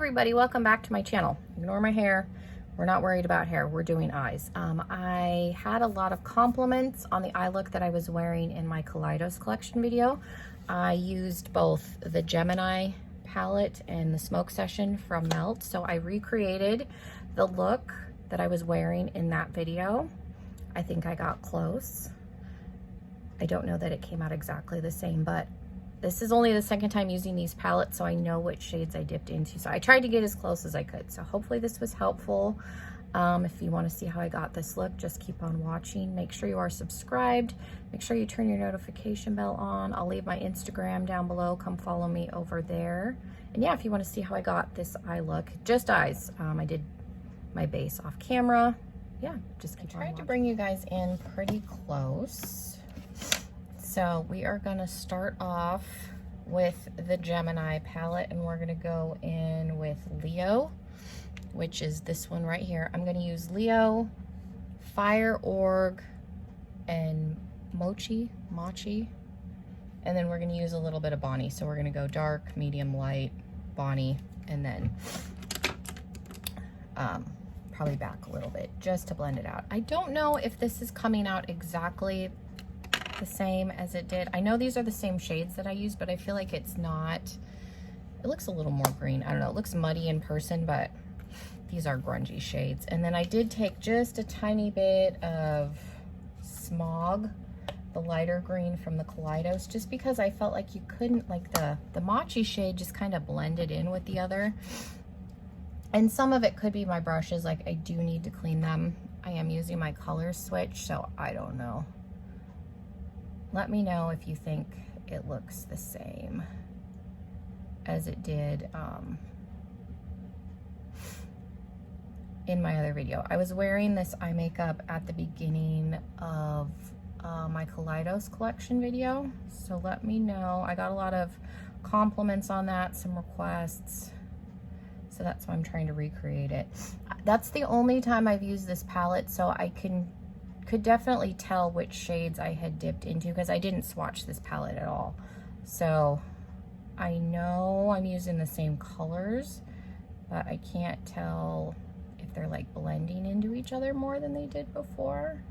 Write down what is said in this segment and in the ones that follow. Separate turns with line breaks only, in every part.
everybody, welcome back to my channel. Ignore my hair. We're not worried about hair. We're doing eyes. I had a lot of compliments on the eye look that I was wearing in my Kaleidos collection video. I used both the Gemini palette and the Smoke Session from Melt. So I recreated the look that I was wearing in that video. I think I got close. I don't know that it came out exactly the same, but this is only the second time using these palettes, so I know which shades I dipped into. So I tried to get as close as I could. So hopefully this was helpful. If you want to see how I got this look, just keep on watching. Make sure you are subscribed. Make sure you turn your notification bell on. I'll leave my Instagram down below. Come follow me over there. And yeah, if you want to see how I got this eye look, just eyes. I did my base off camera. Yeah, just keep on watching. I tried to bring you guys in pretty close. So we are going to start off with the Gemini palette, and we're going to go in with Leo, which is this one right here. I'm going to use Leo, Fire Org, and Mochi, and then we're going to use a little bit of Bonnie. So we're going to go dark, medium, light, Bonnie, and then probably back a little bit just to blend it out. I don't know if this is coming out exactly the same as it did. I know these are the same shades that I used, but I feel like it's not. It looks a little more green. I don't know. It looks muddy in person, but these are grungy shades. And then I did take just a tiny bit of Smog, the lighter green from the Kaleidos, just because I felt like you couldn't, like the Mochi shade just kind of blended in with the other. And some of it could be my brushes. Like, I do need to clean them. I am using my color switch, so I don't know. Let me know if you think it looks the same as it did in my other video. I was wearing this eye makeup at the beginning of my Kaleidos collection video, so let me know. I got a lot of compliments on that, some requests, so that's why I'm trying to recreate it. That's the only time I've used this palette, so I could definitely tell which shades I had dipped into, because I didn't swatch this palette at all. So I know I'm using the same colors, but I can't tell if they're like blending into each other more than they did before.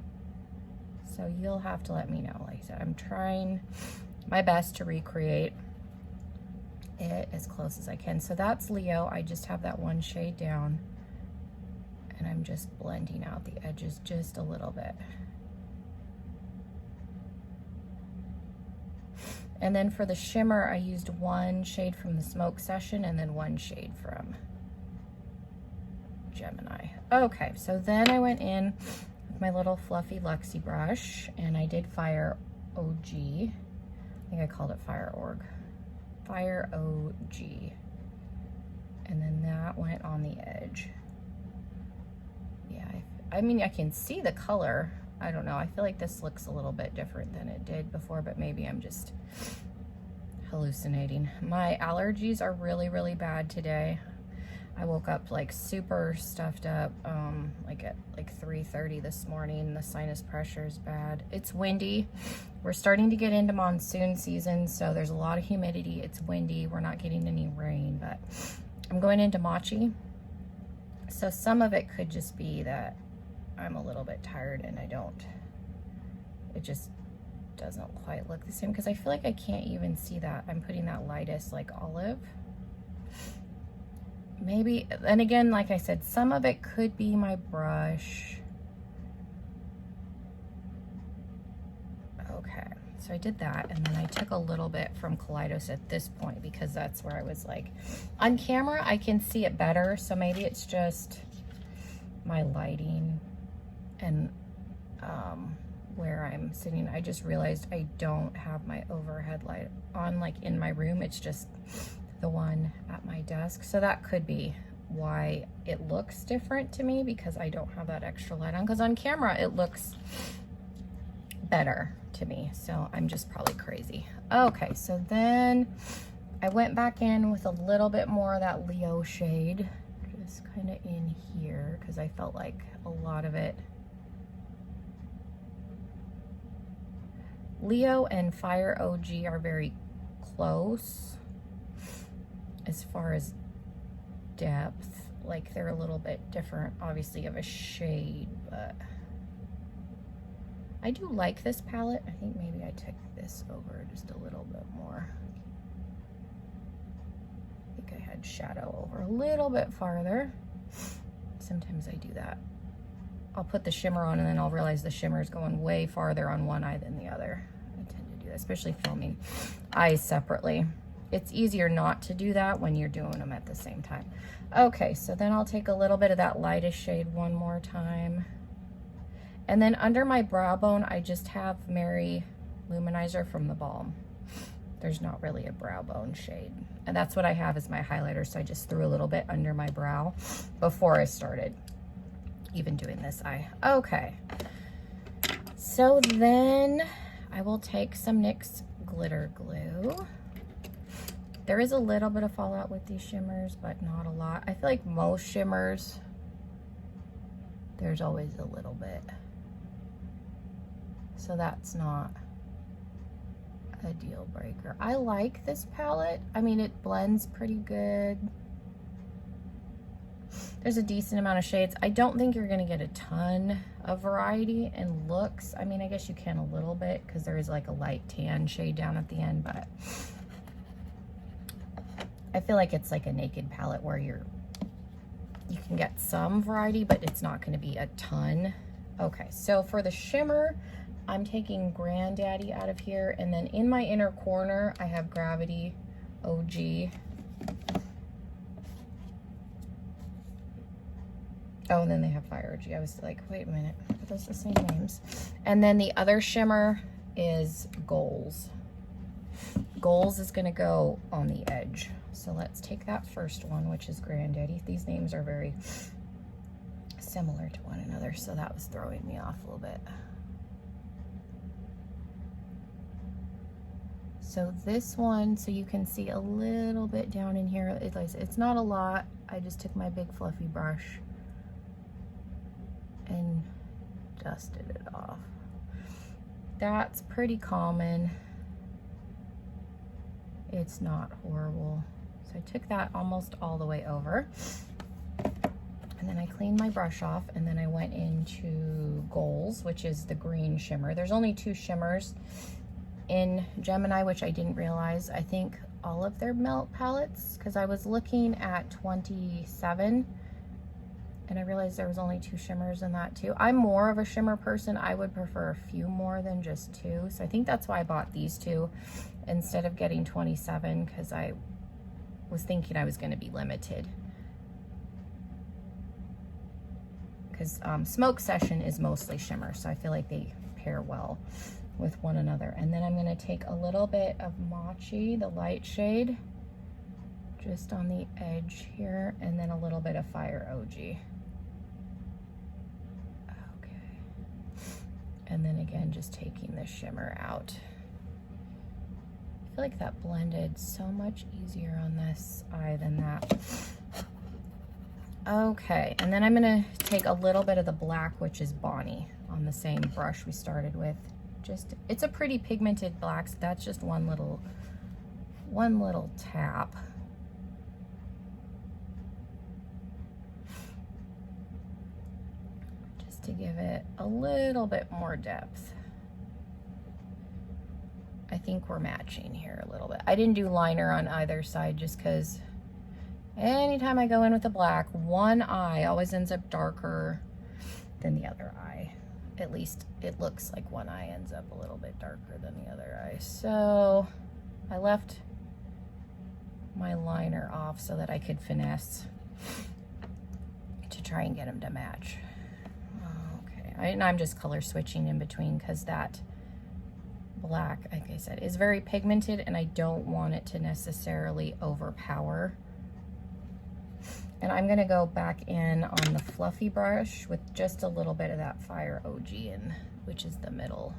So you'll have to let me know. Like I said, I'm trying my best to recreate it as close as I can. So that's Leo. I just have that one shade down, and I'm just blending out the edges just a little bit. And then for the shimmer, I used one shade from the Smoke Session and then one shade from Gemini. Okay, so then I went in with my little fluffy Luxie brush, and I did Fire OG. I think I called it Fire Org. Fire OG. And then that went on the edge. I mean, I can see the color. I don't know. I feel like this looks a little bit different than it did before, but maybe I'm just hallucinating. My allergies are really, really bad today. I woke up like super stuffed up, like at like 3:30 this morning. The sinus pressure is bad. It's windy. We're starting to get into monsoon season, so there's a lot of humidity. It's windy. We're not getting any rain, but I'm going into Mochi. So some of it could just be that I'm a little bit tired and it just doesn't quite look the same, because I feel like I can't even see that. I'm putting that lightest like olive. Maybe, and again, like I said, some of it could be my brush. Okay, so I did that, and then I took a little bit from Kaleidos at this point, because that's where I was like, on camera I can see it better, so maybe it's just my lighting and where I'm sitting. I just realized I don't have my overhead light on, like in my room. It's just the one at my desk, so that could be why it looks different to me, because I don't have that extra light on, because on camera it looks better to me. So I'm just probably crazy. Okay, so then I went back in with a little bit more of that Leo shade, just kind of in here, because I felt like a lot of it. Leo and Fire OG are very close as far as depth. Like they're a little bit different, obviously, of a shade, but I do like this palette. I think maybe I took this over just a little bit more. I think I had shadow over a little bit farther. Sometimes I do that. I'll put the shimmer on and then I'll realize the shimmer is going way farther on one eye than the other. I tend to do that, especially filming eyes separately. It's easier not to do that when you're doing them at the same time. Okay, so then I'll take a little bit of that lightest shade one more time. And then under my brow bone, I just have Mary Luminizer from the Balm. There's not really a brow bone shade. And that's what I have as my highlighter, so I just threw a little bit under my brow before I started even doing this eye. Okay, so then I will take some NYX glitter glue. There is a little bit of fallout with these shimmers, but not a lot. I feel like most shimmers, there's always a little bit. So that's not a deal breaker. I like this palette. I mean, it blends pretty good. There's a decent amount of shades. I don't think you're gonna get a ton of variety in looks. I mean, I guess you can a little bit because there is like a light tan shade down at the end, but I feel like it's like a naked palette where you can get some variety, but it's not gonna be a ton. Okay, so for the shimmer, I'm taking Granddaddy out of here, and then in my inner corner, I have Gravity OG. Oh, and then they have Fire OG. I was like, wait a minute, are those the same names? And then the other shimmer is Goals. Goals is gonna go on the edge. So let's take that first one, which is Granddaddy. These names are very similar to one another, so that was throwing me off a little bit. So this one, so you can see a little bit down in here. It's not a lot. I just took my big fluffy brush and dusted it off. That's pretty common. It's not horrible. So I took that almost all the way over. And then I cleaned my brush off, and then I went into Goals, which is the green shimmer. There's only 2 shimmers in Gemini, which I didn't realize. I think all of their melt palettes, because I was looking at 27 and I realized there was only 2 shimmers in that too. I'm more of a shimmer person. I would prefer a few more than just 2. So I think that's why I bought these 2 instead of getting 27, because I was thinking I was going to be limited. Because Smoke Session is mostly shimmer, so I feel like they pair well with one another. And then I'm going to take a little bit of Mochi, the light shade, just on the edge here, and then a little bit of Fire OG. Okay. And then again, just taking the shimmer out. I feel like that blended so much easier on this eye than that. Okay, and then I'm gonna take a little bit of the black, which is Bonnie, on the same brush we started with. Just, it's a pretty pigmented black, so that's just one little tap. Just to give it a little bit more depth. I think we're matching here a little bit. I didn't do liner on either side just because anytime I go in with a black, one eye always ends up darker than the other eye. At least it looks like one eye ends up a little bit darker than the other eye. So I left my liner off so that I could finesse to try and get them to match. Okay, and I'm just color switching in between because that black, like I said, is very pigmented and I don't want it to necessarily overpower. And I'm gonna go back in on the fluffy brush with just a little bit of that Fire OG in, which is the middle,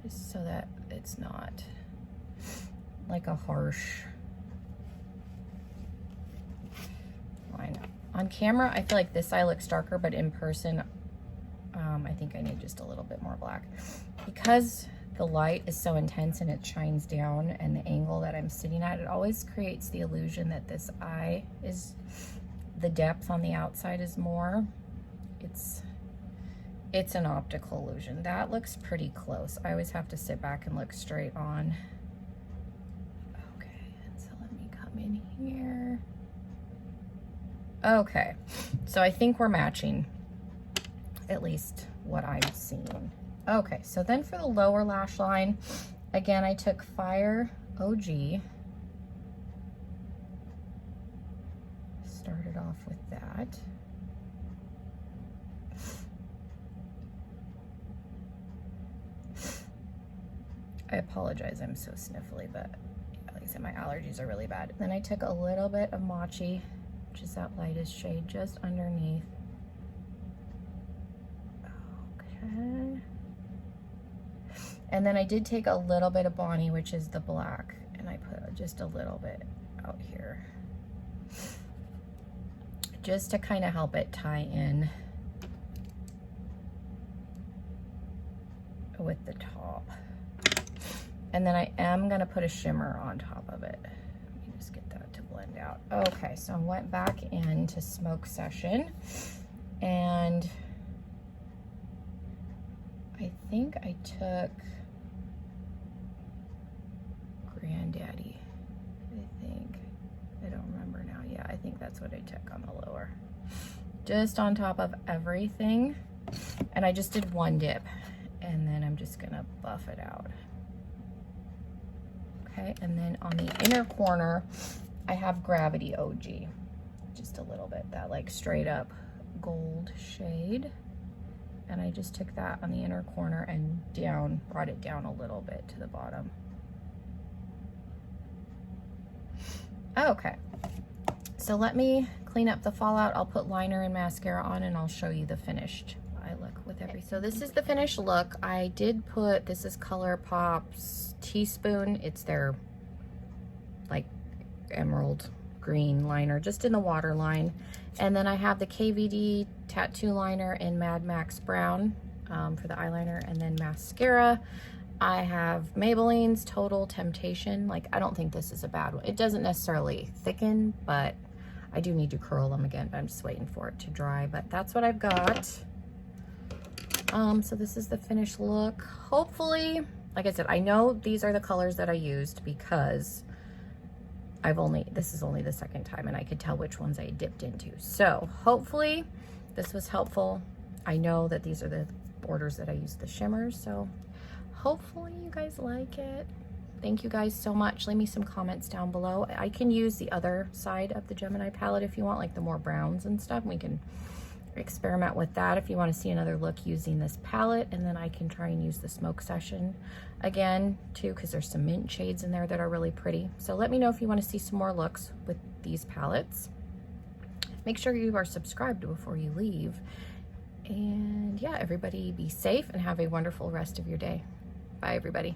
just so that it's not like a harsh line. On camera, I feel like this eye looks darker, but in person, I think I need just a little bit more black. Because the light is so intense and it shines down, and the angle that I'm sitting at, it always creates the illusion that this eye is, the depth on the outside is more. It's an optical illusion. That looks pretty close. I always have to sit back and look straight on. Okay, and so let me come in here. Okay, so I think we're matching, at least what I'm seeing. Okay, so then for the lower lash line, again, I took Fire OG. Started off with that. I apologize, I'm so sniffly, but like I said, my allergies are really bad. Then I took a little bit of Mochi, which is that lightest shade, just underneath. Okay. And then I did take a little bit of Bonnie, which is the black, and I put just a little bit out here, just to kind of help it tie in with the top. And then I am gonna put a shimmer on top of it. Let me just get that to blend out. Okay, so I went back into Smoke Session, and I think I took Granddaddy, I don't remember now. Yeah, I think that's what I took on the lower. Just on top of everything. And I just did one dip, and then I'm just gonna buff it out. Okay, and then on the inner corner, I have Gravity OG. Just a little bit, that like straight up gold shade. And I just took that on the inner corner and down, brought it down a little bit to the bottom. Okay, so let me clean up the fallout. I'll put liner and mascara on, and I'll show you the finished eye look with everything. So this is the finished look. I did put, this is ColourPop's Teaspoon. It's their like emerald green liner, just in the waterline. And then I have the KVD tattoo liner in Mad Max Brown for the eyeliner, and then mascara. I have Maybelline's Total Temptation. Like, I don't think this is a bad one. It doesn't necessarily thicken, but I do need to curl them again, but I'm just waiting for it to dry. But that's what I've got. So this is the finished look. Hopefully, like I said, I know these are the colors that I used because this is only the second time, and I could tell which ones I dipped into. So hopefully this was helpful. I know that these are the borders that I used the shimmers, so hopefully you guys like it. Thank you guys so much. Leave me some comments down below. I can use the other side of the Gemini palette if you want, like the more browns and stuff. We can experiment with that if you want to see another look using this palette, and then I can try and use the Smoke Session again too, because there's some mint shades in there that are really pretty. So let me know if you want to see some more looks with these palettes. Make sure you are subscribed before you leave. And yeah, everybody be safe and have a wonderful rest of your day. Bye, everybody.